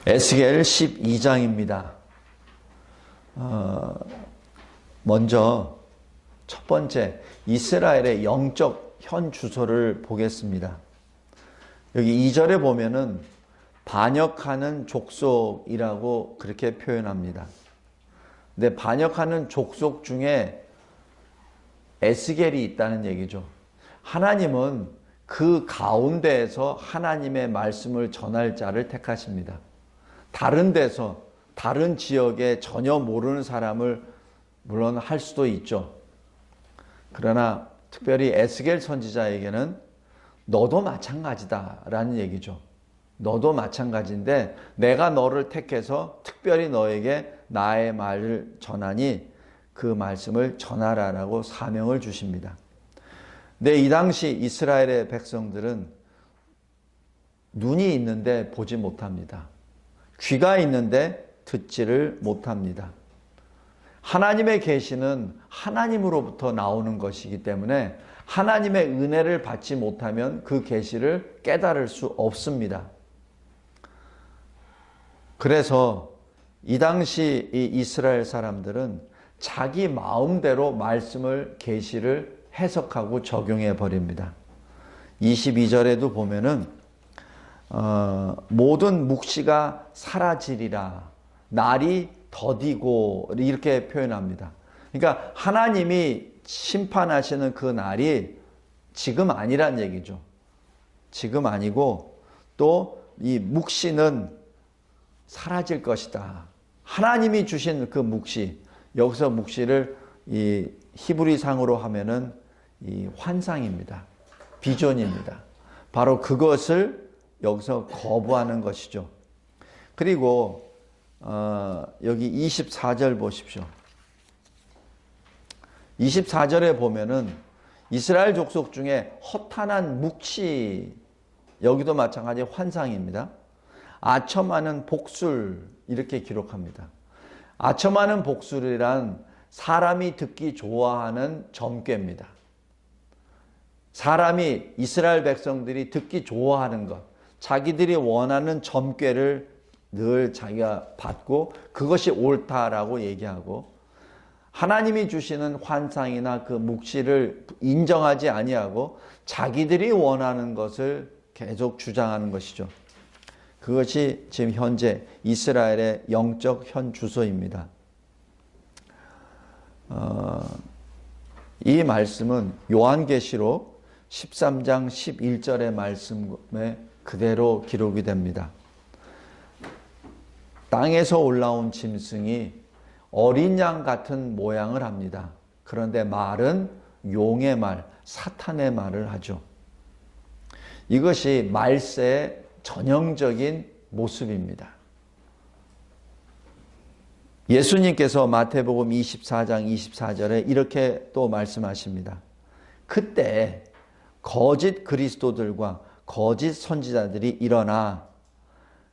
에스겔 12장입니다. 먼저 첫 번째 이스라엘의 영적 현 주소를 보겠습니다. 여기 2절에 보면은 반역하는 족속이라고 그렇게 표현합니다. 근데 반역하는 족속 중에 에스겔이 있다는 얘기죠. 하나님은 그 가운데에서 하나님의 말씀을 전할 자를 택하십니다. 다른 데서 다른 지역에 전혀 모르는 사람을 물론 할 수도 있죠. 그러나 특별히 에스겔 선지자에게는 너도 마찬가지다라는 얘기죠. 너도 마찬가지인데 내가 너를 택해서 특별히 너에게 나의 말을 전하니 그 말씀을 전하라라고 사명을 주십니다. 근데 이 당시 이스라엘의 백성들은 눈이 있는데 보지 못합니다. 귀가 있는데 듣지를 못합니다. 하나님의 계시는 하나님으로부터 나오는 것이기 때문에 하나님의 은혜를 받지 못하면 그 계시를 깨달을 수 없습니다. 그래서 이 당시 이 이스라엘 사람들은 자기 마음대로 말씀을 계시를 해석하고 적용해 버립니다. 22절에도 보면은 모든 묵시가 사라지리라 날이 더디고 이렇게 표현합니다. 그러니까 하나님이 심판하시는 그 날이 지금 아니란 얘기죠. 지금 아니고 또 이 묵시는 사라질 것이다. 하나님이 주신 그 묵시, 여기서 묵시를 이 히브리상으로 하면은 이 환상입니다. 비전입니다. 바로 그것을 여기서 거부하는 것이죠. 그리고 여기 24절 보십시오. 24절에 보면은 이스라엘 족속 중에 허탄한 묵시, 여기도 마찬가지 환상입니다. 아첨하는 복술 이렇게 기록합니다. 아첨하는 복술이란 사람이 듣기 좋아하는 점괘입니다. 사람이 이스라엘 백성들이 듣기 좋아하는 것, 자기들이 원하는 점괘를 늘 자기가 받고 그것이 옳다라고 얘기하고 하나님이 주시는 환상이나 그 묵시를 인정하지 아니하고 자기들이 원하는 것을 계속 주장하는 것이죠. 그것이 지금 현재 이스라엘의 영적 현 주소입니다. 이 말씀은 요한계시록 13장 11절의 말씀에 그대로 기록이 됩니다. 땅에서 올라온 짐승이 어린 양 같은 모양을 합니다. 그런데 말은 용의 말, 사탄의 말을 하죠. 이것이 말세의 전형적인 모습입니다. 예수님께서 마태복음 24장 24절에 이렇게 또 말씀하십니다. 그때 거짓 그리스도들과 거짓 선지자들이 일어나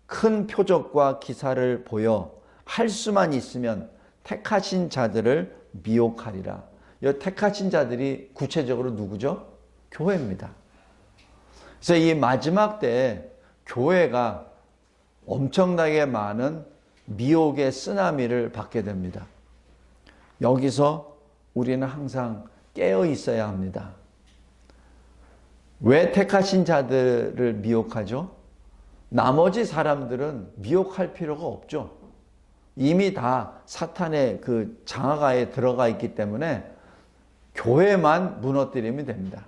큰 표적과 기사를 보여 할 수만 있으면 택하신 자들을 미혹하리라. 이 택하신 자들이 구체적으로 누구죠? 교회입니다. 그래서 이 마지막 때에 교회가 엄청나게 많은 미혹의 쓰나미를 받게 됩니다. 여기서 우리는 항상 깨어 있어야 합니다. 왜 택하신 자들을 미혹하죠? 나머지 사람들은 미혹할 필요가 없죠. 이미 다 사탄의 그 장화가에 들어가 있기 때문에 교회만 무너뜨리면 됩니다.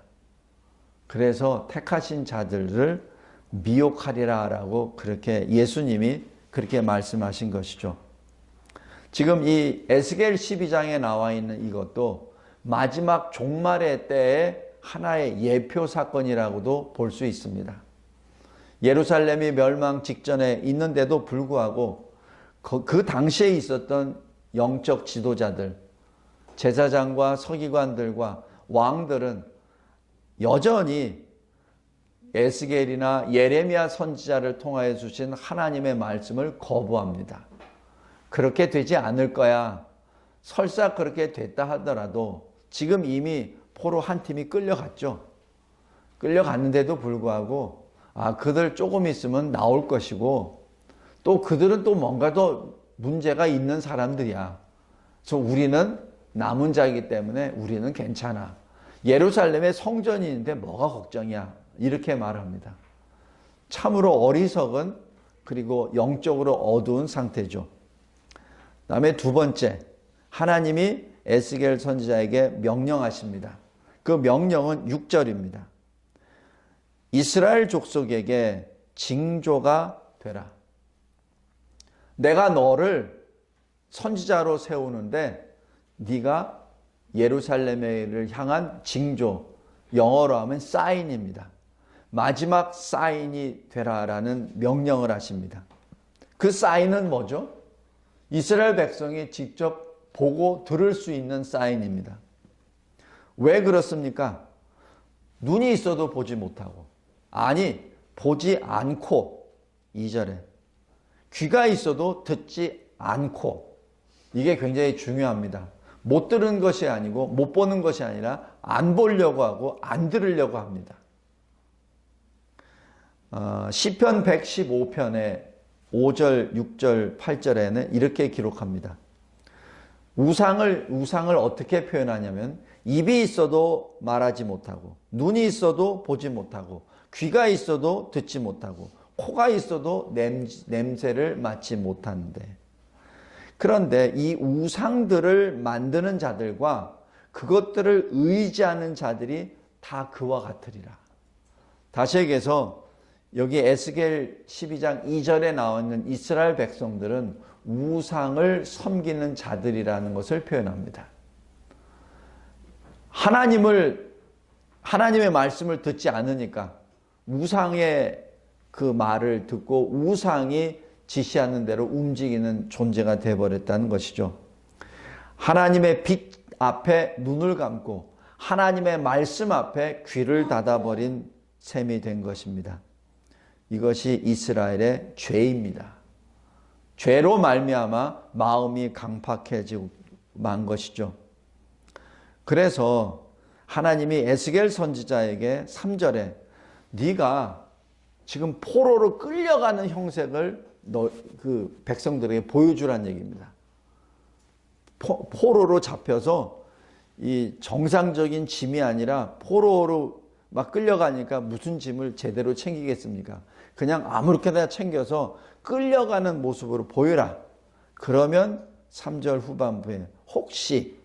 그래서 택하신 자들을 미혹하리라라고 그렇게 예수님이 그렇게 말씀하신 것이죠. 지금 이 에스겔 12장에 나와 있는 이것도 마지막 종말의 때의 하나의 예표 사건이라고도 볼 수 있습니다. 예루살렘이 멸망 직전에 있는데도 불구하고 그 당시에 있었던 영적 지도자들, 제사장과 서기관들과 왕들은 여전히 에스겔이나 예레미야 선지자를 통하여 주신 하나님의 말씀을 거부합니다. 그렇게 되지 않을 거야. 설사 그렇게 됐다 하더라도 지금 이미 포로 한 팀이 끌려갔죠. 끌려갔는데도 불구하고 그들 조금 있으면 나올 것이고 또 그들은 또 뭔가 더 문제가 있는 사람들이야. 그래서 우리는 남은 자이기 때문에 우리는 괜찮아. 예루살렘에 성전이 있는데 뭐가 걱정이야. 이렇게 말합니다. 참으로 어리석은 그리고 영적으로 어두운 상태죠. 다음에 두 번째, 하나님이 에스겔 선지자에게 명령하십니다. 그 명령은 6절입니다. 이스라엘 족속에게 징조가 되라. 내가 너를 선지자로 세우는데 네가 예루살렘을 향한 징조, 영어로 하면 사인입니다. 마지막 사인이 되라라는 명령을 하십니다. 그 사인은 뭐죠? 이스라엘 백성이 직접 보고 들을 수 있는 사인입니다. 왜 그렇습니까? 눈이 있어도 보지 못하고, 아니 보지 않고, 2절에 귀가 있어도 듣지 않고, 이게 굉장히 중요합니다. 못 들은 것이 아니고 못 보는 것이 아니라 안 보려고 하고 안 들으려고 합니다. 시편 115편의 5절, 6절, 8절에는 이렇게 기록합니다. 우상을 어떻게 표현하냐면 입이 있어도 말하지 못하고, 눈이 있어도 보지 못하고, 귀가 있어도 듣지 못하고, 코가 있어도 냄새를 맡지 못하는데, 그런데 이 우상들을 만드는 자들과 그것들을 의지하는 자들이 다 그와 같으리라. 다시 얘기해서 여기 에스겔 12장 2절에 나와 있는 이스라엘 백성들은 우상을 섬기는 자들이라는 것을 표현합니다. 하나님의 말씀을 듣지 않으니까 우상의 그 말을 듣고 우상이 지시하는 대로 움직이는 존재가 되어버렸다는 것이죠. 하나님의 빛 앞에 눈을 감고 하나님의 말씀 앞에 귀를 닫아버린 셈이 된 것입니다. 이것이 이스라엘의 죄입니다. 죄로 말미암아 마음이 강팍해지고 만 것이죠. 그래서 하나님이 에스겔 선지자에게 3절에 네가 지금 포로로 끌려가는 형색을 그 백성들에게 보여주라는 얘기입니다. 포로로 잡혀서 이 정상적인 짐이 아니라 포로로 막 끌려가니까 무슨 짐을 제대로 챙기겠습니까? 그냥 아무렇게나 챙겨서 끌려가는 모습으로 보여라. 그러면 3절 후반부에 혹시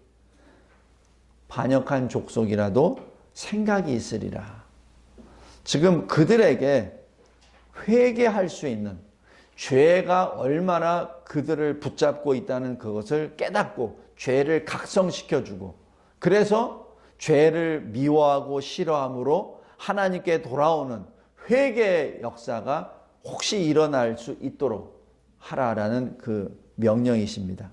반역한 족속이라도 생각이 있으리라. 지금 그들에게 회개할 수 있는, 죄가 얼마나 그들을 붙잡고 있다는 그것을 깨닫고 죄를 각성시켜주고, 그래서 죄를 미워하고 싫어함으로 하나님께 돌아오는 회개의 역사가 혹시 일어날 수 있도록 하라라는 그 명령이십니다.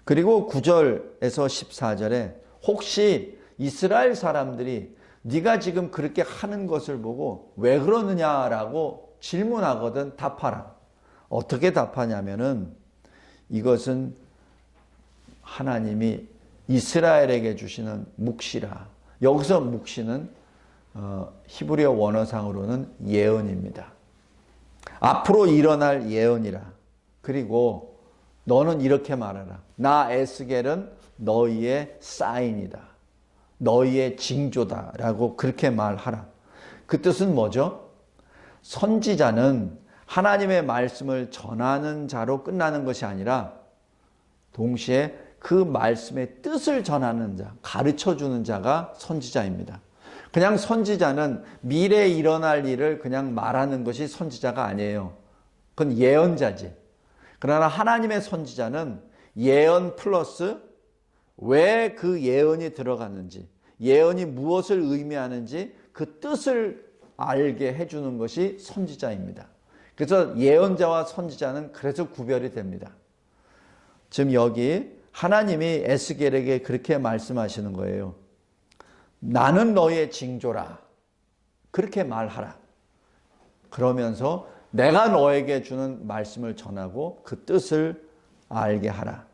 그리고 9절에서 14절에 혹시 이스라엘 사람들이 네가 지금 그렇게 하는 것을 보고 왜 그러느냐라고 질문하거든 답하라. 어떻게 답하냐면은 이것은 하나님이 이스라엘에게 주시는 묵시라. 여기서 묵시는 히브리어 원어상으로는 예언입니다. 앞으로 일어날 예언이라. 그리고 너는 이렇게 말하라. 나 에스겔은 너희의 사인이다. 너희의 징조다. 라고 그렇게 말하라. 그 뜻은 뭐죠? 선지자는 하나님의 말씀을 전하는 자로 끝나는 것이 아니라 동시에 그 말씀의 뜻을 전하는 자, 가르쳐주는 자가 선지자입니다. 그냥 선지자는 미래에 일어날 일을 그냥 말하는 것이 선지자가 아니에요. 그건 예언자지. 그러나 하나님의 선지자는 예언 플러스 왜 그 예언이 들어갔는지, 예언이 무엇을 의미하는지 그 뜻을 알게 해주는 것이 선지자입니다. 그래서 예언자와 선지자는 그래서 구별이 됩니다. 지금 여기 하나님이 에스겔에게 그렇게 말씀하시는 거예요. 나는 너의 징조라. 그렇게 말하라. 그러면서 내가 너에게 주는 말씀을 전하고 그 뜻을 알게 하라.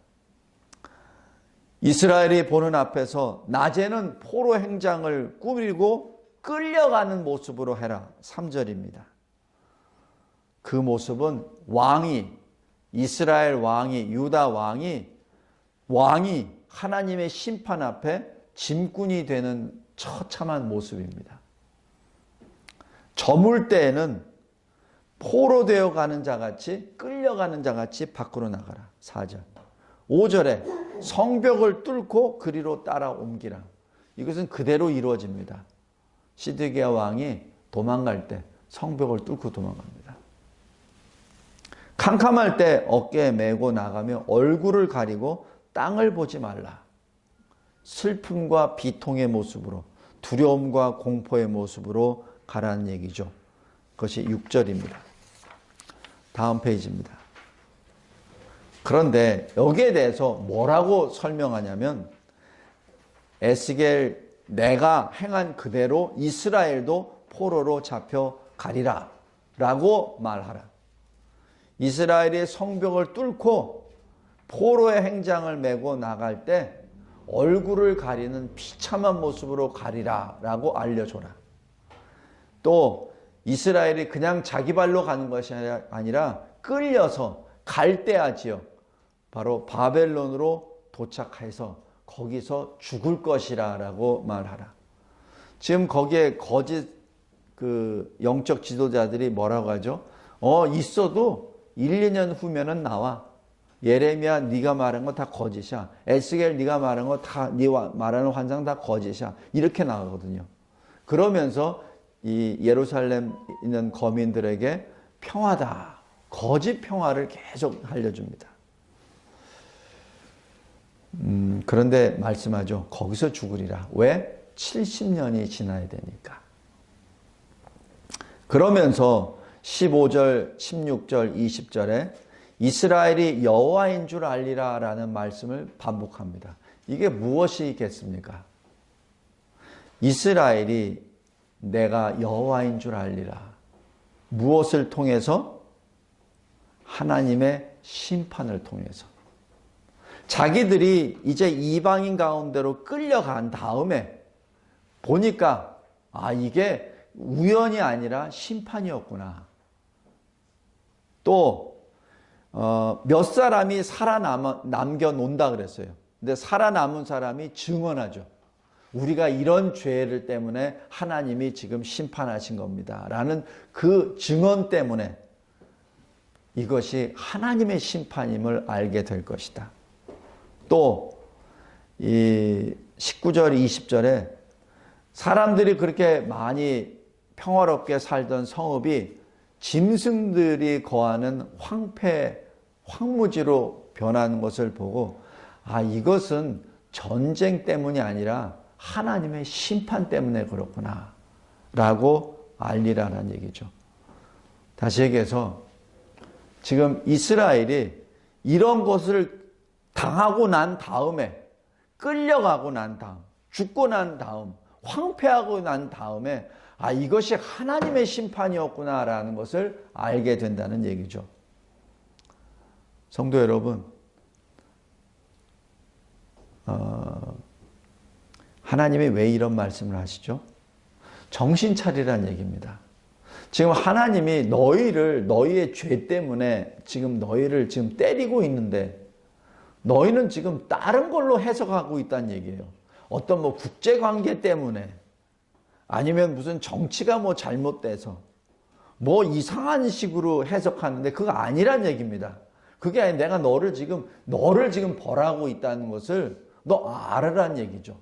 이스라엘이 보는 앞에서 낮에는 포로 행장을 꾸미고 끌려가는 모습으로 해라. 3절입니다. 그 모습은 이스라엘 왕이, 유다 왕이 하나님의 심판 앞에 짐꾼이 되는 처참한 모습입니다. 저물 때에는 포로되어 가는 자같이, 끌려가는 자같이 밖으로 나가라. 4절. 5절에 성벽을 뚫고 그리로 따라옮기라. 이것은 그대로 이루어집니다. 시드기야 왕이 도망갈 때 성벽을 뚫고 도망갑니다. 캄캄할 때 어깨에 메고 나가며 얼굴을 가리고 땅을 보지 말라. 슬픔과 비통의 모습으로, 두려움과 공포의 모습으로 가라는 얘기죠. 그것이 6절입니다. 다음 페이지입니다. 그런데 여기에 대해서 뭐라고 설명하냐면, 에스겔 내가 행한 그대로 이스라엘도 포로로 잡혀가리라 라고 말하라. 이스라엘이 성벽을 뚫고 포로의 행장을 메고 나갈 때 얼굴을 가리는 비참한 모습으로 가리라 라고 알려줘라. 또 이스라엘이 그냥 자기 발로 가는 것이 아니라 끌려서 갈대아지역, 바로 바벨론으로 도착해서 거기서 죽을 것이라 라고 말하라. 지금 거기에 거짓 영적 지도자들이 뭐라고 하죠? 있어도 1, 2년 후면은 나와. 예레미야 네가 말한 거 다 거짓이야. 에스겔 네가 말한 거 다, 네 말하는 환상 다 거짓이야. 이렇게 나오거든요. 그러면서 이 예루살렘 있는 거민들에게 평화다, 거짓 평화를 계속 알려줍니다. 그런데 말씀하죠. 거기서 죽으리라. 왜? 70년이 지나야 되니까. 그러면서 15절, 16절, 20절에 이스라엘이 여호와인 줄 알리라 라는 말씀을 반복합니다. 이게 무엇이겠습니까? 이스라엘이 내가 여호와인 줄 알리라. 무엇을 통해서? 하나님의 심판을 통해서. 자기들이 이제 이방인 가운데로 끌려간 다음에 보니까 이게 우연이 아니라 심판이었구나. 또 몇 사람이 남겨놓는다 그랬어요. 근데 살아남은 사람이 증언하죠. 우리가 이런 죄를 때문에 하나님이 지금 심판하신 겁니다 라는 그 증언 때문에 이것이 하나님의 심판임을 알게 될 것이다. 또 이 19절 20절에 사람들이 그렇게 많이 평화롭게 살던 성읍이 짐승들이 거하는 황무지로 변하는 것을 보고 이것은 전쟁 때문이 아니라 하나님의 심판 때문에 그렇구나 라고 알리라는 얘기죠. 다시 얘기해서 지금 이스라엘이 이런 것을 당하고 난 다음에, 끌려가고 난 다음, 죽고 난 다음, 황폐하고 난 다음에 이것이 하나님의 심판이었구나 라는 것을 알게 된다는 얘기죠. 성도 여러분, 하나님이 왜 이런 말씀을 하시죠? 정신 차리라는 얘기입니다. 지금 하나님이 너희의 죄 때문에 지금 너희를 지금 때리고 있는데 너희는 지금 다른 걸로 해석하고 있다는 얘기예요. 어떤 국제관계 때문에 아니면 무슨 정치가 잘못돼서 이상한 식으로 해석하는데 그거 아니란 얘기입니다. 그게 아니라 내가 너를 지금 벌하고 있다는 것을 너 알으란 얘기죠.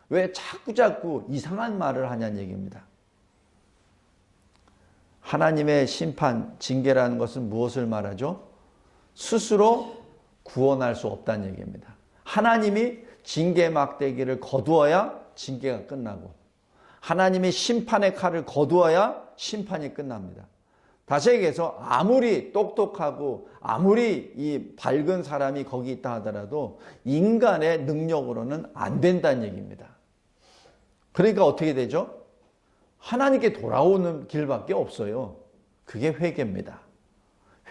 왜 자꾸 이상한 말을 하냐는 얘기입니다. 하나님의 심판, 징계라는 것은 무엇을 말하죠? 스스로 구원할 수 없다는 얘기입니다. 하나님이 징계 막대기를 거두어야 징계가 끝나고 하나님이 심판의 칼을 거두어야 심판이 끝납니다. 다시 얘기해서 아무리 똑똑하고 아무리 이 밝은 사람이 거기 있다 하더라도 인간의 능력으로는 안 된다는 얘기입니다. 그러니까 어떻게 되죠? 하나님께 돌아오는 길밖에 없어요. 그게 회개입니다.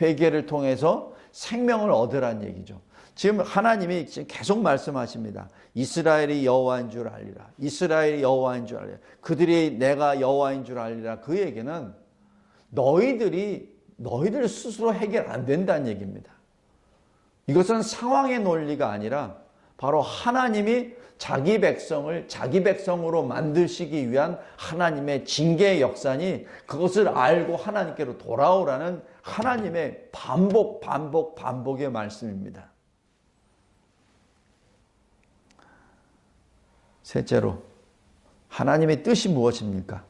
회개를 통해서 생명을 얻으라는 얘기죠. 지금 하나님이 지금 계속 말씀하십니다. 이스라엘이 여호와인 줄 알리라. 이스라엘이 여호와인 줄 알리라. 그들이 내가 여호와인 줄 알리라. 그 얘기는 너희들이 너희들 스스로 해결 안 된다는 얘기입니다. 이것은 상황의 논리가 아니라 바로 하나님이 자기 백성을 자기 백성으로 만드시기 위한 하나님의 징계의 역사니 그것을 알고 하나님께로 돌아오라는 하나님의 반복의 말씀입니다. 셋째로, 하나님의 뜻이 무엇입니까?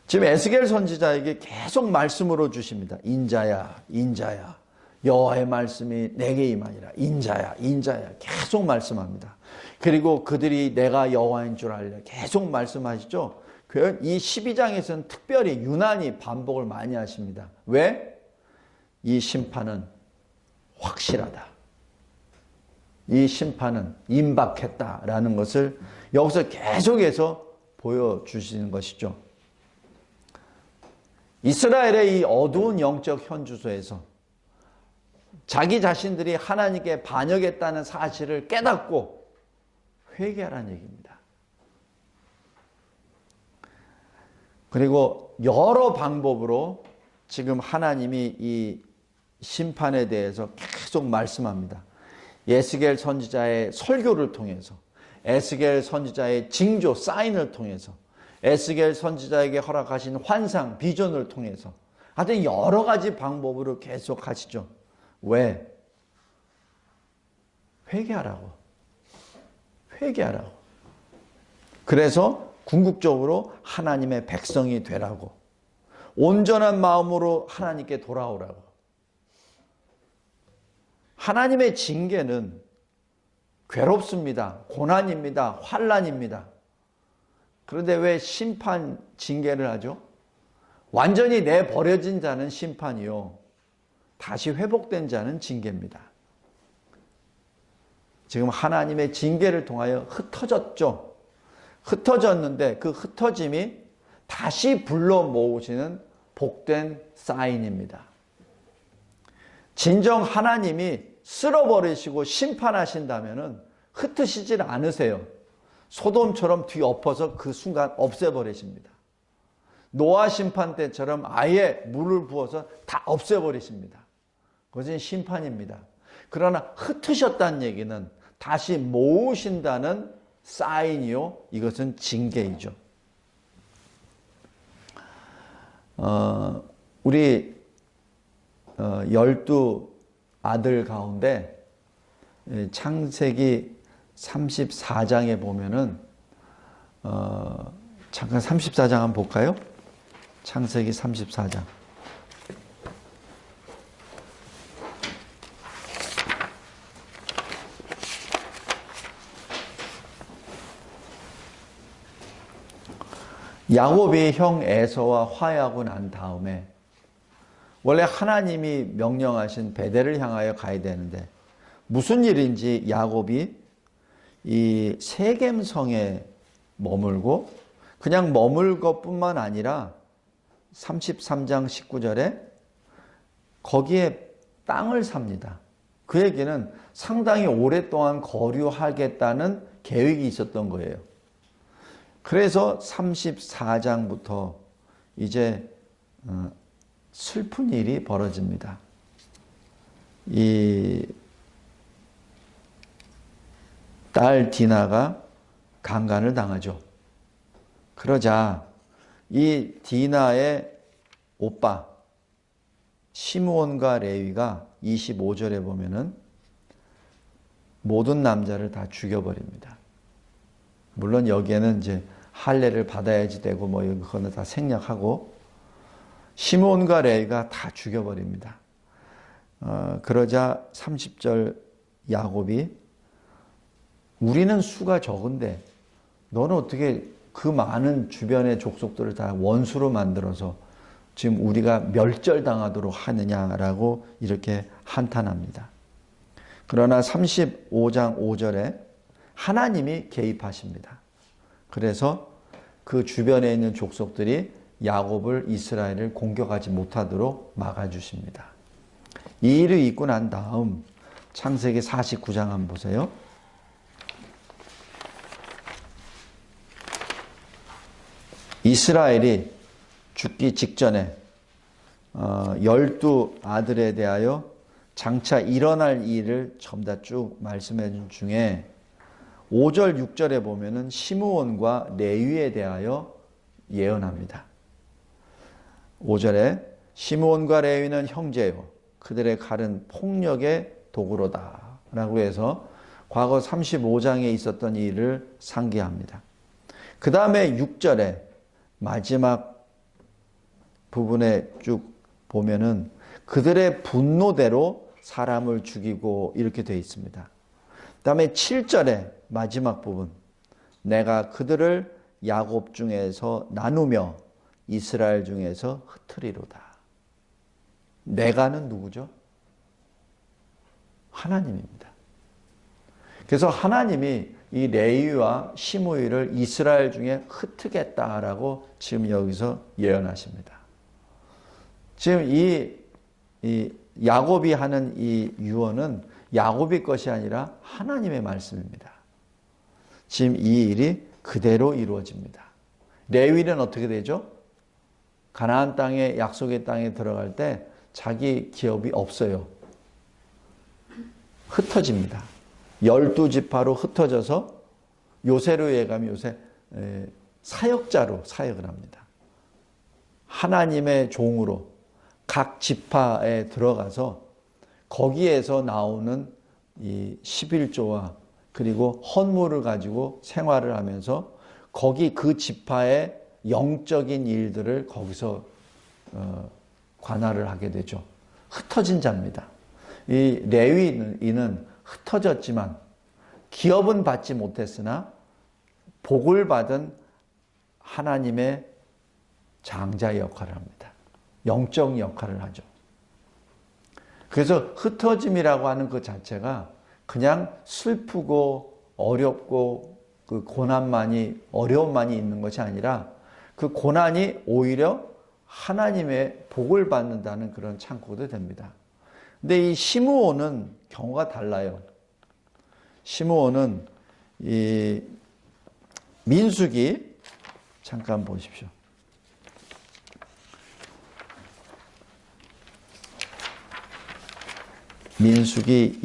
지금 에스겔 선지자에게 계속 말씀으로 주십니다. 인자야, 인자야. 여호와의 말씀이 내게 임하니라. 인자야, 인자야. 계속 말씀합니다. 그리고 그들이 내가 여호와인 줄 알려. 계속 말씀하시죠. 이 12장에서는 특별히 유난히 반복을 많이 하십니다. 왜? 이 심판은 확실하다. 이 심판은 임박했다라는 것을 여기서 계속해서 보여주시는 것이죠. 이스라엘의 이 어두운 영적 현주소에서 자기 자신들이 하나님께 반역했다는 사실을 깨닫고 회개하라는 얘기입니다. 그리고 여러 방법으로 지금 하나님이 이 심판에 대해서 계속 말씀합니다. 에스겔 선지자의 설교를 통해서, 에스겔 선지자의 징조, 사인을 통해서, 에스겔 선지자에게 허락하신 환상, 비전을 통해서 하여튼 여러 가지 방법으로 계속 하시죠. 왜? 회개하라고. 회개하라고. 그래서 궁극적으로 하나님의 백성이 되라고. 온전한 마음으로 하나님께 돌아오라고. 하나님의 징계는 괴롭습니다. 고난입니다. 환난입니다. 그런데 왜 심판 징계를 하죠? 완전히 내버려진 자는 심판이요. 다시 회복된 자는 징계입니다. 지금 하나님의 징계를 통하여 흩어졌죠. 흩어졌는데 그 흩어짐이 다시 불러 모으시는 복된 사인입니다. 진정 하나님이 쓸어버리시고 심판하신다면 흩으시질 않으세요. 소돔처럼 뒤엎어서 그 순간 없애버리십니다. 노아 심판 때처럼 아예 물을 부어서 다 없애버리십니다. 그것은 심판입니다. 그러나 흩으셨다는 얘기는 다시 모으신다는 사인이요. 이것은 징계이죠. 우리 12아들 가운데 창세기 34장에 보면은 잠깐 34장 한번 볼까요? 창세기 34장. 야곱이 형 에서와 화해하고 난 다음에 원래 하나님이 명령하신 베델을 향하여 가야 되는데 무슨 일인지 야곱이 이 세겜성에 머물고 그냥 머물 것뿐만 아니라 33장 19절에 거기에 땅을 삽니다. 그 얘기는 상당히 오랫동안 거류하겠다는 계획이 있었던 거예요. 그래서 34장부터 이제 슬픈 일이 벌어집니다. 이 딸 디나가 강간을 당하죠. 그러자 이 디나의 오빠 시므온과 레위가 25절에 보면은 모든 남자를 다 죽여버립니다. 물론 여기에는 이제 할례를 받아야지 되고 뭐 이거는 다 생략하고 시므온과 레위가 다 죽여버립니다. 그러자 30절 야곱이 우리는 수가 적은데 너는 어떻게 그 많은 주변의 족속들을 다 원수로 만들어서 지금 우리가 멸절당하도록 하느냐라고 이렇게 한탄합니다. 그러나 35장 5절에 하나님이 개입하십니다. 그래서 그 주변에 있는 족속들이 야곱을 이스라엘을 공격하지 못하도록 막아주십니다. 이 일을 있고 난 다음 창세기 49장 한번 보세요. 이스라엘이 죽기 직전에 12아들에 대하여 장차 일어날 일을 전부 다 쭉 말씀해 준 중에 5절, 6절에 보면은 시므온과 레위에 대하여 예언합니다. 5절에 시므온과 레위는 형제요 그들의 칼은 폭력의 도구로다 라고 해서 과거 35장에 있었던 일을 상기합니다. 그 다음에 6절에 마지막 부분에 쭉 보면은 그들의 분노대로 사람을 죽이고 이렇게 되어 있습니다. 그 다음에 7절에 마지막 부분 내가 그들을 야곱 중에서 나누며 이스라엘 중에서 흩으리로다. 내가는 누구죠? 하나님입니다. 그래서 하나님이 이 레위와 시므이를 이스라엘 중에 흩으겠다라고 지금 여기서 예언하십니다. 지금 이 야곱이 하는 이 유언은 야곱의 것이 아니라 하나님의 말씀입니다. 지금 이 일이 그대로 이루어집니다. 레위는 어떻게 되죠? 가나안 땅에 약속의 땅에 들어갈 때 자기 기업이 없어요. 흩어집니다. 12지파로 흩어져서 요새로 예가면 요새 사역자로 사역을 합니다. 하나님의 종으로 각 지파에 들어가서 거기에서 나오는 이 11조와 그리고 헌물을 가지고 생활을 하면서 거기 그 지파의 영적인 일들을 거기서 관할을 하게 되죠. 흩어진 자입니다. 이 레위인은 흩어졌지만 기업은 받지 못했으나 복을 받은 하나님의 장자 역할을 합니다. 영적 역할을 하죠. 그래서 흩어짐이라고 하는 그 자체가 그냥 슬프고 어렵고 그 고난만이 어려움만이 있는 것이 아니라 그 고난이 오히려 하나님의 복을 받는다는 그런 창고도 됩니다. 근데 이 시므온은 경우가 달라요. 시므온은 이 민수기 잠깐 보십시오. 민수기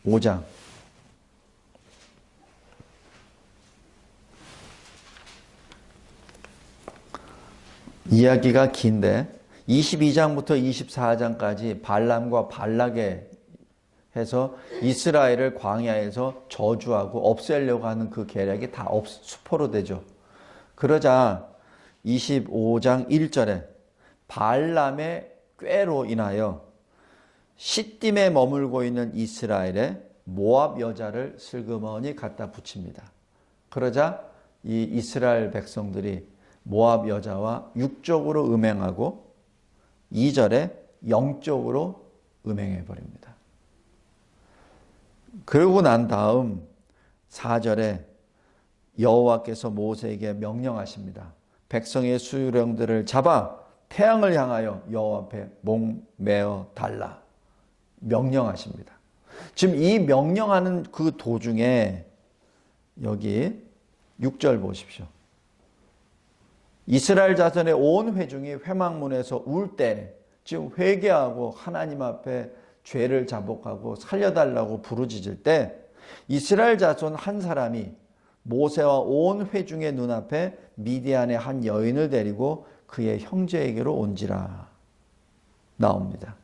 25장 이야기가 긴데 22장부터 24장까지 발람과 발락에 해서 이스라엘을 광야에서 저주하고 없애려고 하는 그 계략이 다 수포로 되죠. 그러자 25장 1절에 발람의 꾀로 인하여 시딤에 머물고 있는 이스라엘에 모압 여자를 슬그머니 갖다 붙입니다. 그러자 이 이스라엘 백성들이 모압 여자와 육적으로 음행하고 2절에 영적으로 음행해 버립니다. 그러고 난 다음 4절에 여호와께서 모세에게 명령하십니다. 백성의 수령들을 잡아 태양을 향하여 여호와 앞에 목매어 달라. 명령하십니다. 지금 이 명령하는 그 도중에 여기 6절 보십시오. 이스라엘 자손의 온 회중이 회막문에서 울 때 지금 회개하고 하나님 앞에 죄를 자복하고 살려달라고 부르짖을 때 이스라엘 자손 한 사람이 모세와 온 회중의 눈앞에 미디안의 한 여인을 데리고 그의 형제에게로 온지라 나옵니다.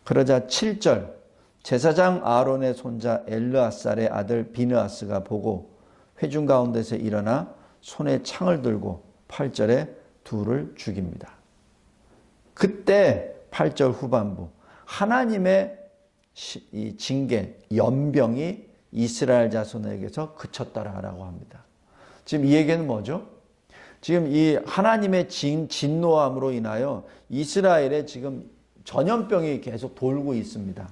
그러자 7절 제사장 아론의 손자 엘르아살의 아들 비느하스가 보고 회중 가운데서 일어나 손에 창을 들고 8절에 둘을 죽입니다. 그때 8절 후반부 하나님의 이 징계, 연병이 이스라엘 자손에게서 그쳤다라고 합니다. 지금 이 얘기는 뭐죠? 지금 이 하나님의 진노함으로 인하여 이스라엘에 지금 전염병이 계속 돌고 있습니다.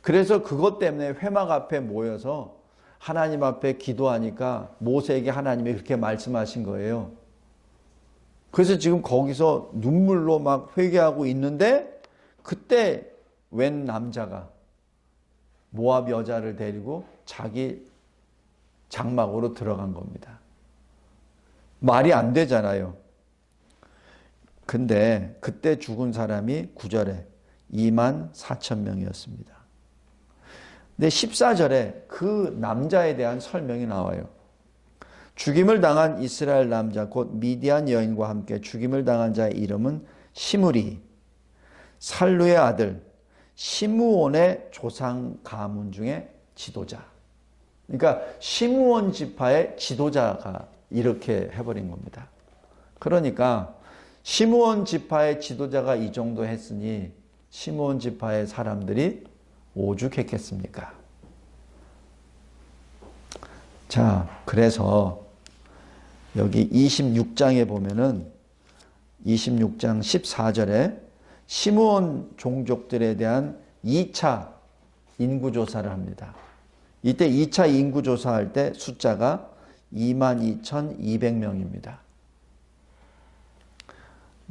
그래서 그것 때문에 회막 앞에 모여서 하나님 앞에 기도하니까 모세에게 하나님이 그렇게 말씀하신 거예요. 그래서 지금 거기서 눈물로 막 회개하고 있는데 그때 웬 남자가 모압 여자를 데리고 자기 장막으로 들어간 겁니다. 말이 안 되잖아요. 근데 그때 죽은 사람이 9절에 2만 4천 명이었습니다. 근데 14절에 그 남자에 대한 설명이 나와요. 죽임을 당한 이스라엘 남자 곧 미디안 여인과 함께 죽임을 당한 자의 이름은 시므리, 살루의 아들 시므온의 조상 가문 중에 지도자. 그러니까 시므온 지파의 지도자가 이렇게 해버린 겁니다. 그러니까 시므온 지파의 지도자가 이 정도 했으니 시므온 지파의 사람들이 오죽했겠습니까? 자, 그래서 여기 26장에 보면은 26장 14절에 시므온 종족들에 대한 2차 인구조사를 합니다. 이때 2차 인구조사할 때 숫자가 22,200명입니다.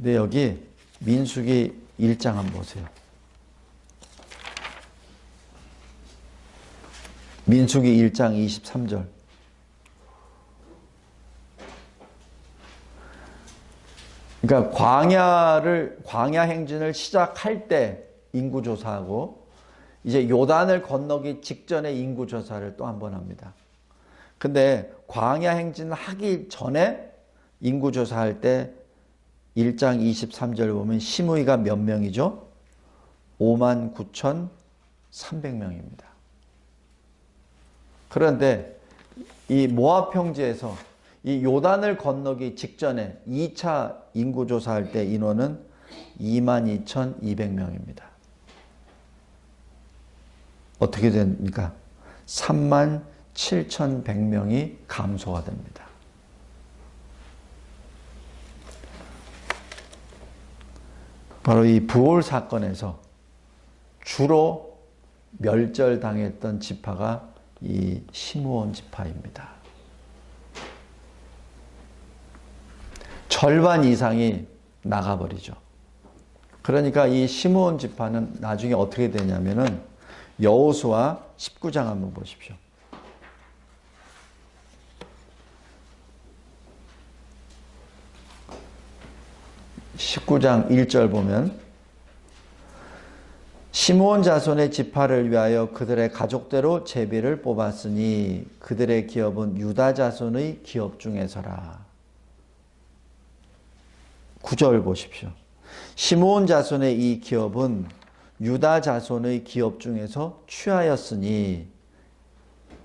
근데 여기 민수기 1장 한번 보세요. 민수기 1장 23절. 그러니까 광야 행진을 시작할 때 인구조사하고 이제 요단을 건너기 직전에 인구조사를 또 한 번 합니다. 근데 광야 행진을 하기 전에 인구조사할 때 1장 23절 보면 시므이가 몇 명이죠? 59,300명입니다. 그런데 이 모압 평지에서 이 요단을 건너기 직전에 2차 인구조사할 때 인원은 22,200명입니다. 어떻게 됩니까? 37,100명이 감소가 됩니다. 바로 이 부올 사건에서 주로 멸절당했던 지파가 이 시므온 지파입니다. 절반 이상이 나가버리죠. 그러니까 이 시므온 지파는 나중에 어떻게 되냐면은 여호수아 19장 한번 보십시오. 19장 1절 보면 시므온 자손의 지파를 위하여 그들의 가족대로 제비를 뽑았으니 그들의 기업은 유다 자손의 기업 중에서라. 9절 보십시오. 시므온 자손의 이 기업은 유다 자손의 기업 중에서 취하였으니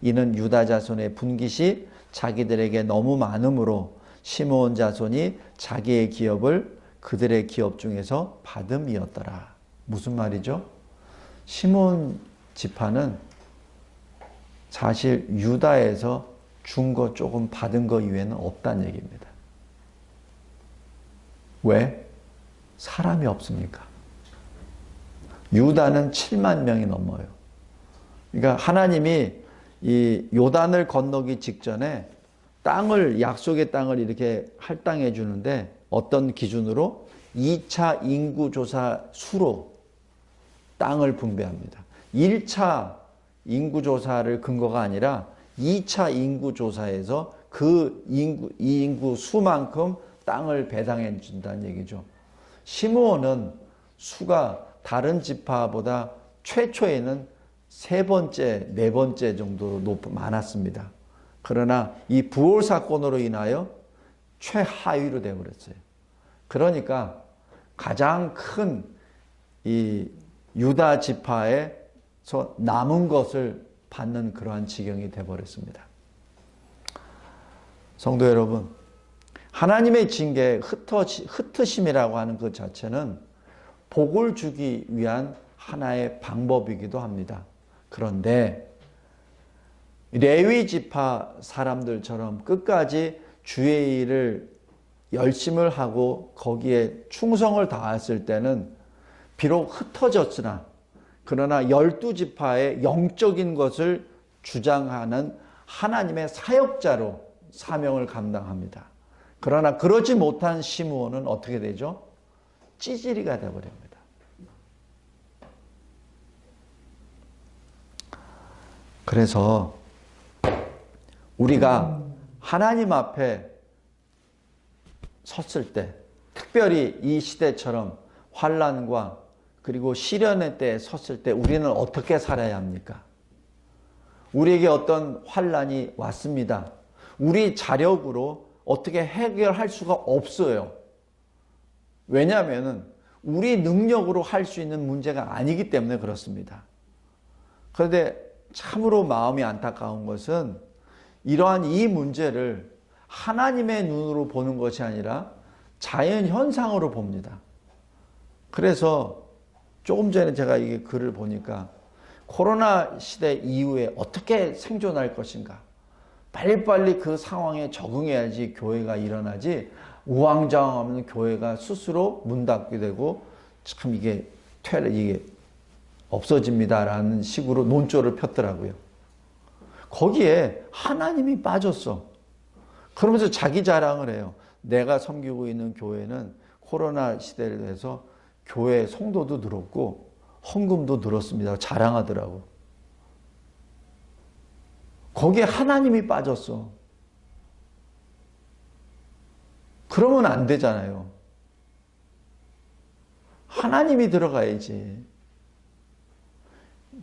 이는 유다 자손의 분깃이 자기들에게 너무 많으므로 시므온 자손이 자기의 기업을 그들의 기업 중에서 받음이었더라. 무슨 말이죠? 시므온 지파는 사실 유다에서 준 거 조금 받은 거 이외에는 없다는 얘기입니다. 왜? 사람이 없습니까? 유다는 7만 명이 넘어요. 그러니까 하나님이 이 요단을 건너기 직전에 땅을, 약속의 땅을 이렇게 할당해 주는데 어떤 기준으로? 2차 인구조사 수로 땅을 분배합니다. 1차 인구조사를 근거가 아니라 2차 인구조사에서 그 인구 수만큼 땅을 배당해 준다는 얘기죠. 시므온은 수가 다른 지파보다 최초에는 3번째, 4번째 정도로 많았습니다. 그러나 이 부올 사건으로 인하여 최하위로 되어버렸어요. 그러니까 가장 큰 이 유다 지파에서 남은 것을 받는 그러한 지경이 되어버렸습니다. 성도 여러분, 하나님의 징계에 흩으심이라고 하는 그 자체는 복을 주기 위한 하나의 방법이기도 합니다. 그런데 레위 지파 사람들처럼 끝까지 주의 일을 열심을 하고 거기에 충성을 다했을 때는 비록 흩어졌으나 그러나 12지파의 영적인 것을 주장하는 하나님의 사역자로 사명을 감당합니다. 그러나 그러지 못한 시므온은 어떻게 되죠? 찌질이가 되어버립니다. 그래서 우리가 하나님 앞에 섰을 때 특별히 이 시대처럼 환난과 그리고 시련의 때에 섰을 때 우리는 어떻게 살아야 합니까? 우리에게 어떤 환난이 왔습니다. 우리 자력으로 어떻게 해결할 수가 없어요. 왜냐하면 우리 능력으로 할 수 있는 문제가 아니기 때문에 그렇습니다. 그런데 참으로 마음이 안타까운 것은 이러한 이 문제를 하나님의 눈으로 보는 것이 아니라 자연 현상으로 봅니다. 그래서 조금 전에 제가 이 글을 보니까 코로나 시대 이후에 어떻게 생존할 것인가, 빨리빨리 그 상황에 적응해야지 교회가 일어나지, 우왕좌왕하면 교회가 스스로 문 닫게 되고 참 이게 없어집니다라는 식으로 논조를 폈더라고요. 거기에 하나님이 빠졌어. 그러면서 자기 자랑을 해요. 내가 섬기고 있는 교회는 코로나 시대를 해서 교회 성도도 늘었고 헌금도 늘었습니다. 자랑하더라고. 거기에 하나님이 빠졌어. 그러면 안 되잖아요. 하나님이 들어가야지.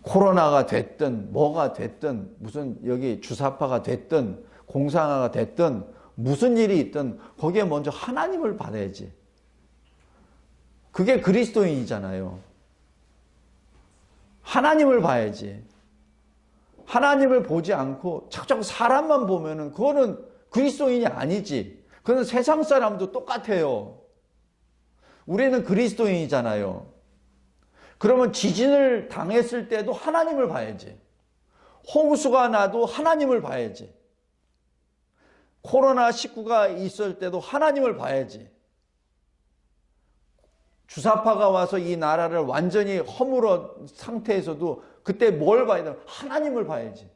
코로나가 됐든 뭐가 됐든 무슨 여기 주사파가 됐든 공상화가 됐든 무슨 일이 있든 거기에 먼저 하나님을 받아야지. 그게 그리스도인이잖아요. 하나님을 봐야지. 하나님을 보지 않고 자꾸 사람만 보면은 그거는 그리스도인이 아니지. 그건 세상 사람도 똑같아요. 우리는 그리스도인이잖아요. 그러면 지진을 당했을 때도 하나님을 봐야지. 홍수가 나도 하나님을 봐야지. 코로나19가 있을 때도 하나님을 봐야지. 주사파가 와서 이 나라를 완전히 허물어 상태에서도 그때 뭘 봐야 되나? 하나님을 봐야지.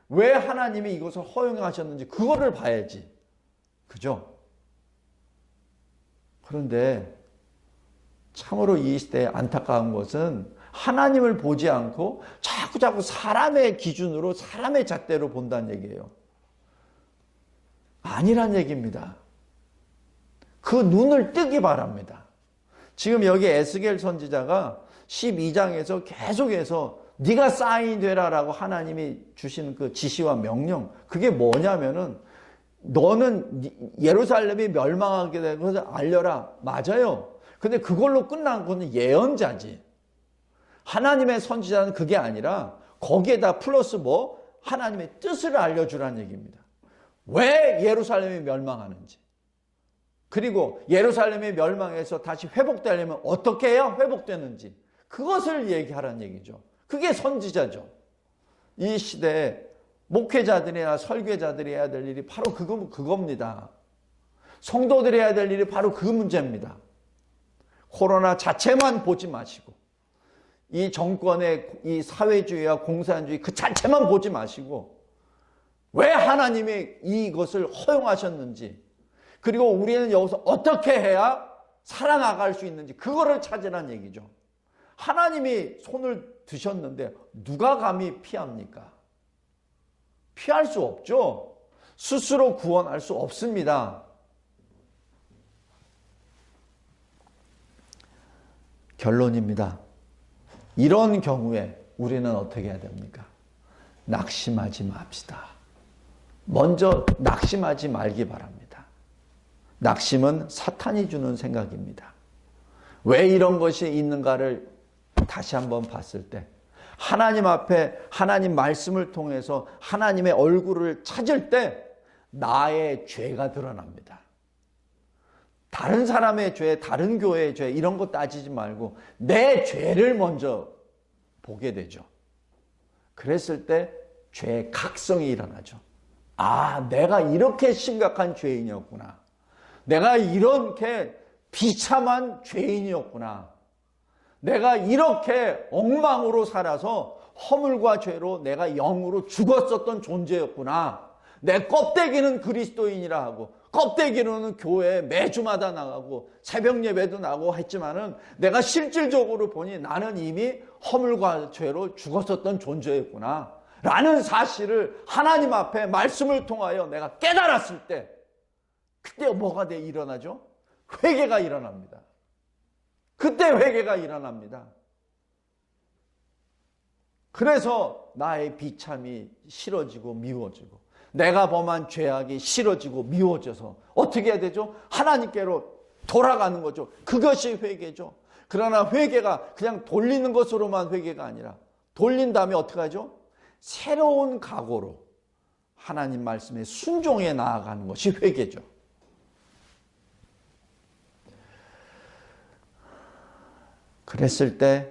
왜 하나님이 이것을 허용하셨는지 그거를 봐야지. 그죠? 그런데 참으로 이 시대에 안타까운 것은 하나님을 보지 않고 자꾸 사람의 기준으로 사람의 잣대로 본다는 얘기예요. 아니란 얘기입니다. 그 눈을 뜨기 바랍니다. 지금 여기 에스겔 선지자가 12장에서 계속해서 네가 사인이 되라라고 하나님이 주시는 그 지시와 명령, 그게 뭐냐면은 너는 예루살렘이 멸망하게 된 것을 알려라. 맞아요. 근데 그걸로 끝난 거는 예언자지. 하나님의 선지자는 그게 아니라 거기에다 플러스 뭐 하나님의 뜻을 알려주라는 얘기입니다. 왜 예루살렘이 멸망하는지, 그리고 예루살렘이 멸망해서 다시 회복되려면 어떻게 해야 회복되는지 그것을 얘기하라는 얘기죠. 그게 선지자죠. 이 시대에 목회자들이나 설교자들이 해야 될 일이 바로 그겁니다. 성도들이 해야 될 일이 바로 그 문제입니다. 코로나 자체만 보지 마시고 이 정권의 이 사회주의와 공산주의 그 자체만 보지 마시고 왜 하나님이 이것을 허용하셨는지, 그리고 우리는 여기서 어떻게 해야 살아나갈 수 있는지 그거를 찾으라는 얘기죠. 하나님이 손을 드셨는데 누가 감히 피합니까? 피할 수 없죠. 스스로 구원할 수 없습니다. 결론입니다. 이런 경우에 우리는 어떻게 해야 됩니까? 낙심하지 맙시다. 먼저 낙심하지 말기 바랍니다. 낙심은 사탄이 주는 생각입니다. 왜 이런 것이 있는가를 다시 한번 봤을 때 하나님 앞에 하나님 말씀을 통해서 하나님의 얼굴을 찾을 때 나의 죄가 드러납니다. 다른 사람의 죄, 다른 교회의 죄 이런 거 따지지 말고 내 죄를 먼저 보게 되죠. 그랬을 때 죄의 각성이 일어나죠. 아, 내가 이렇게 심각한 죄인이었구나. 내가 이렇게 비참한 죄인이었구나. 내가 이렇게 엉망으로 살아서 허물과 죄로 내가 영으로 죽었었던 존재였구나. 내 껍데기는 그리스도인이라 하고 껍데기로는 교회에 매주마다 나가고 새벽 예배도 나가고 했지만은 내가 실질적으로 보니 나는 이미 허물과 죄로 죽었었던 존재였구나 라는 사실을 하나님 앞에 말씀을 통하여 내가 깨달았을 때 그때 뭐가 일어나죠? 회개가 일어납니다. 그때 회개가 일어납니다. 그래서 나의 비참이 싫어지고 미워지고 내가 범한 죄악이 싫어지고 미워져서 어떻게 해야 되죠? 하나님께로 돌아가는 거죠. 그것이 회개죠. 그러나 회개가 그냥 돌리는 것으로만 회개가 아니라 돌린 다음에 어떻게 하죠? 새로운 각오로 하나님 말씀에 순종해 나아가는 것이 회개죠. 그랬을 때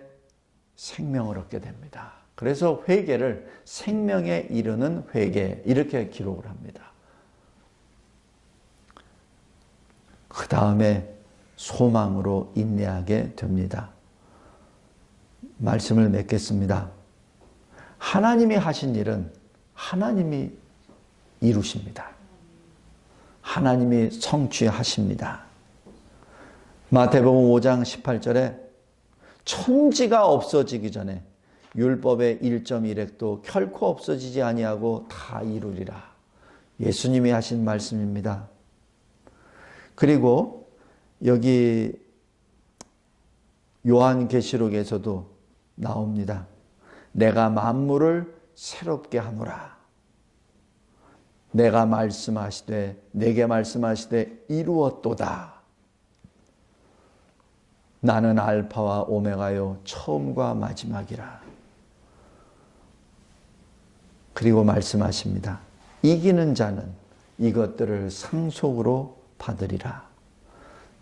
생명을 얻게 됩니다. 그래서 회개를 생명에 이르는 회개 이렇게 기록을 합니다. 그 다음에 소망으로 인내하게 됩니다. 말씀을 맺겠습니다. 하나님이 하신 일은 하나님이 이루십니다. 하나님이 성취하십니다. 마태복음 5장 18절에 천지가 없어지기 전에 율법의 1.1획도 결코 없어지지 아니하고 다 이루리라. 예수님이 하신 말씀입니다. 그리고 여기 요한계시록에서도 나옵니다. 내가 만물을 새롭게 하노라. 내가 말씀하시되 내게 말씀하시되 이루었도다. 나는 알파와 오메가요 처음과 마지막이라. 그리고 말씀하십니다. 이기는 자는 이것들을 상속으로 받으리라.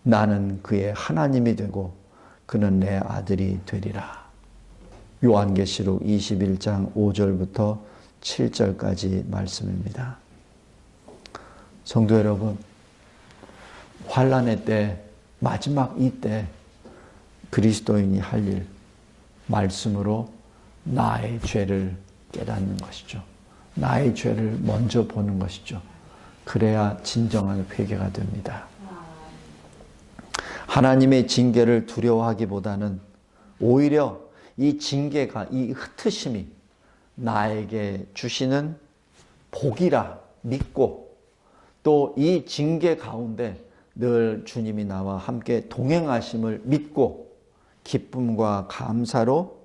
나는 그의 하나님이 되고 그는 내 아들이 되리라. 요한계시록 21장 5절부터 7절까지 말씀입니다. 성도 여러분, 환난의 때, 마지막 이때 그리스도인이 할 일, 말씀으로 나의 죄를 깨닫는 것이죠. 나의 죄를 먼저 보는 것이죠. 그래야 진정한 회개가 됩니다. 하나님의 징계를 두려워하기보다는 오히려 이 징계가, 이 흩으심이 나에게 주시는 복이라 믿고 또 이 징계 가운데 늘 주님이 나와 함께 동행하심을 믿고 기쁨과 감사로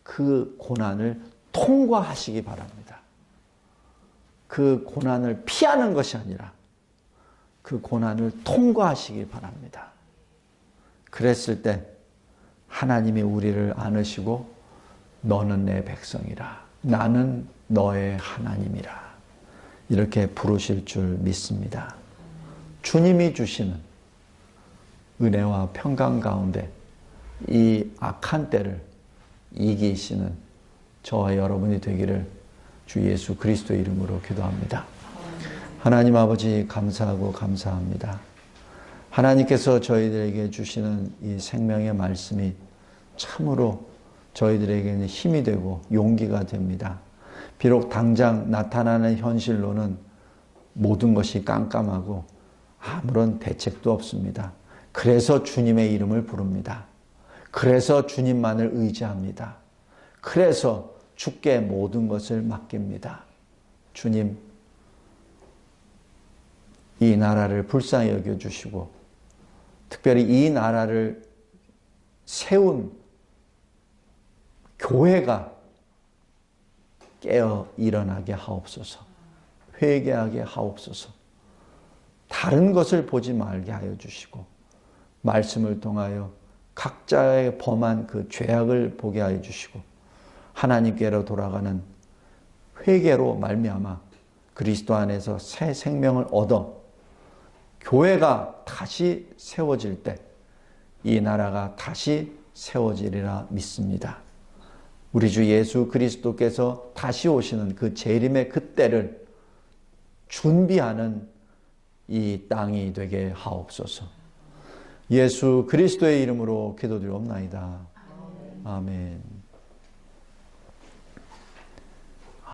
그 고난을 통과하시기 바랍니다. 그 고난을 피하는 것이 아니라 그 고난을 통과하시기 바랍니다. 그랬을 때 하나님이 우리를 안으시고 너는 내 백성이라 나는 너의 하나님이라 이렇게 부르실 줄 믿습니다. 주님이 주시는 은혜와 평강 가운데 이 악한 때를 이기시는 저와 여러분이 되기를 주 예수 그리스도의 이름으로 기도합니다. 하나님 아버지 감사하고 감사합니다. 하나님께서 저희들에게 주시는 이 생명의 말씀이 참으로 저희들에게는 힘이 되고 용기가 됩니다. 비록 당장 나타나는 현실로는 모든 것이 깜깜하고 아무런 대책도 없습니다. 그래서 주님의 이름을 부릅니다. 그래서 주님만을 의지합니다. 그래서 주께 모든 것을 맡깁니다. 주님, 이 나라를 불쌍히 여겨주시고 특별히 이 나라를 세운 교회가 깨어 일어나게 하옵소서. 회개하게 하옵소서. 다른 것을 보지 말게 하여 주시고 말씀을 통하여 각자의 범한 그 죄악을 보게 하여 주시고 하나님께로 돌아가는 회개로 말미암아 그리스도 안에서 새 생명을 얻어 교회가 다시 세워질 때 이 나라가 다시 세워지리라 믿습니다. 우리 주 예수 그리스도께서 다시 오시는 그 재림의 그때를 준비하는 이 땅이 되게 하옵소서. 예수 그리스도의 이름으로 기도드리옵나이다. 아멘.